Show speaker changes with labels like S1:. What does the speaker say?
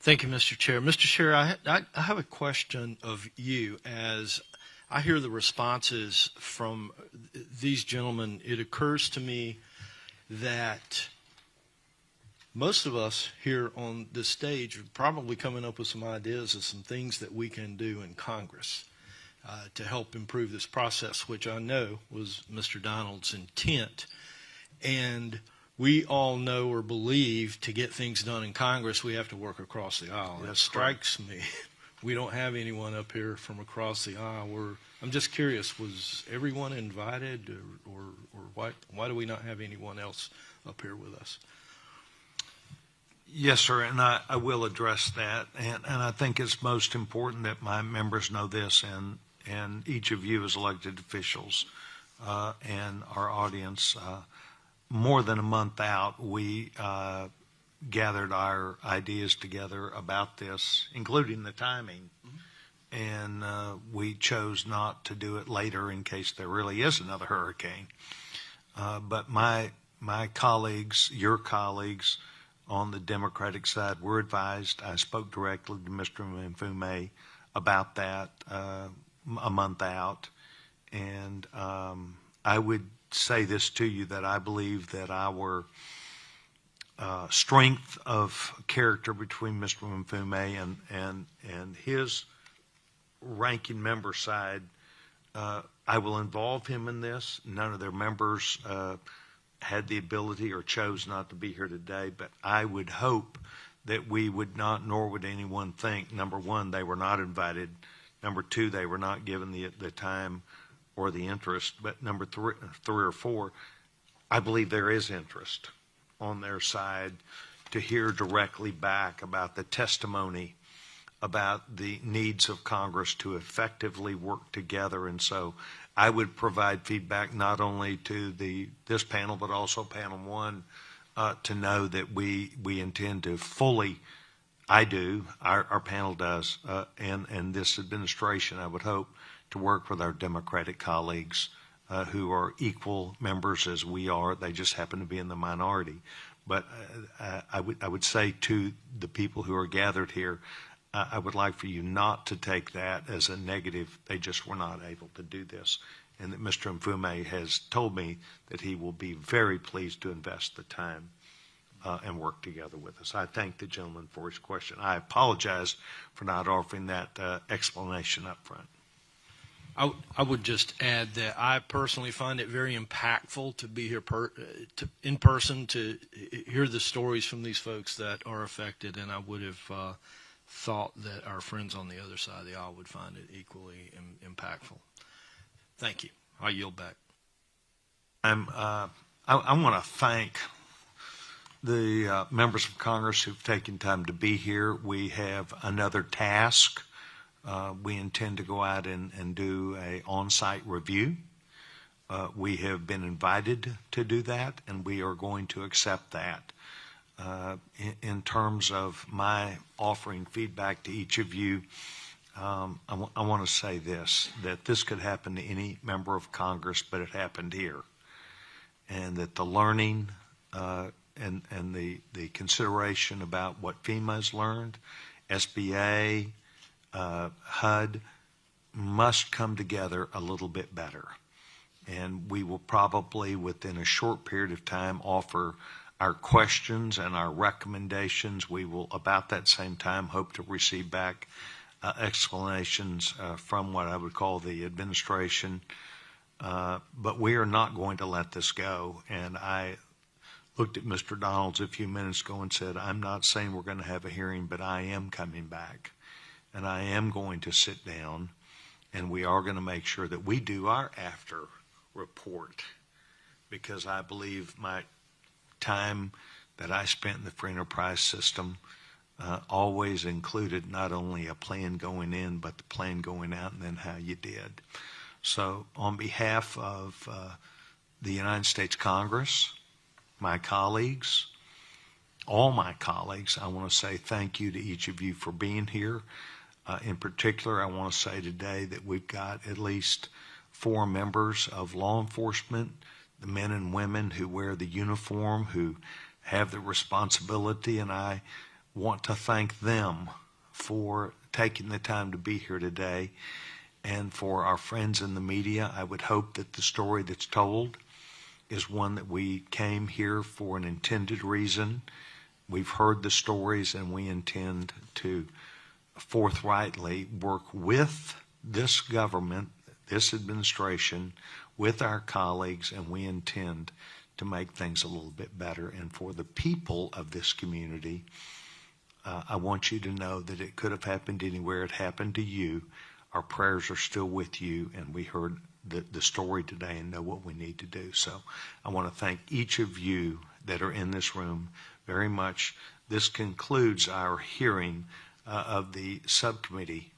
S1: Thank you, Mr. Chair. Mr. Chair, I have a question of you. As I hear the responses from these gentlemen, it occurs to me that most of us here on this stage are probably coming up with some ideas of some things that we can do in Congress to help improve this process, which I know was Mr. Donald's intent. And we all know or believe to get things done in Congress, we have to work across the aisle. It strikes me we don't have anyone up here from across the aisle. I'm just curious, was everyone invited, or why do we not have anyone else up here with us?
S2: Yes, sir, and I will address that. And I think it's most important that my members know this, and each of you as elected officials and our audience. More than a month out, we gathered our ideas together about this, including the timing. And we chose not to do it later in case there really is another hurricane. But my colleagues, your colleagues on the Democratic side were advised. I spoke directly to Mr. Mfume about that a month out. And I would say this to you, that I believe that our strength of character between Mr. Mfume and his ranking member side, I will involve him in this. None of their members had the ability or chose not to be here today, but I would hope that we would not, nor would anyone think, number one, they were not invited, number two, they were not given the time or the interest, but number three or four, I believe there is interest on their side to hear directly back about the testimony about the needs of Congress to effectively work together. And so I would provide feedback not only to this panel, but also panel one, to know that we intend to fully, I do, our panel does, and this administration, I would hope, to work with our Democratic colleagues who are equal members as we are. They just happen to be in the minority. But I would say to the people who are gathered here, I would like for you not to take that as a negative. They just were not able to do this. And that Mr. Mfume has told me that he will be very pleased to invest the time and work together with us. I thank the gentleman for his question. I apologize for not offering that explanation up front.
S1: I would just add that I personally find it very impactful to be here in person to hear the stories from these folks that are affected, and I would have thought that our friends on the other side of the aisle would find it equally impactful. Thank you. I yield back.
S2: I want to thank the members of Congress who've taken time to be here. We have another task. We intend to go out and do an on-site review. We have been invited to do that, and we are going to accept that. In terms of my offering feedback to each of you, I want to say this, that this could happen to any member of Congress, but it happened here. And that the learning and the consideration about what FEMA has learned, SBA, HUD, must come together a little bit better. And we will probably, within a short period of time, offer our questions and our recommendations. We will, about that same time, hope to receive back explanations from what I would call the administration. But we are not going to let this go. And I looked at Mr. Donalds a few minutes ago and said, I'm not saying we're going to have a hearing, but I am coming back. And I am going to sit down, and we are going to make sure that we do our after report, because I believe my time that I spent in the free enterprise system always included not only a plan going in, but the plan going out and then how you did. So on behalf of the United States Congress, my colleagues, all my colleagues, I want to say thank you to each of you for being here. In particular, I want to say today that we've got at least 4 members of law enforcement, the men and women who wear the uniform, who have the responsibility, and I want to thank them for taking the time to be here today. And for our friends in the media, I would hope that the story that's told is one that we came here for an intended reason. We've heard the stories, and we intend to forthrightly work with this government, this administration, with our colleagues, and we intend to make things a little bit better. And for the people of this community, I want you to know that it could have happened anywhere. It happened to you. Our prayers are still with you, and we heard the story today and know what we need to do. So I want to thank each of you that are in this room very much. This concludes our hearing of the subcommittee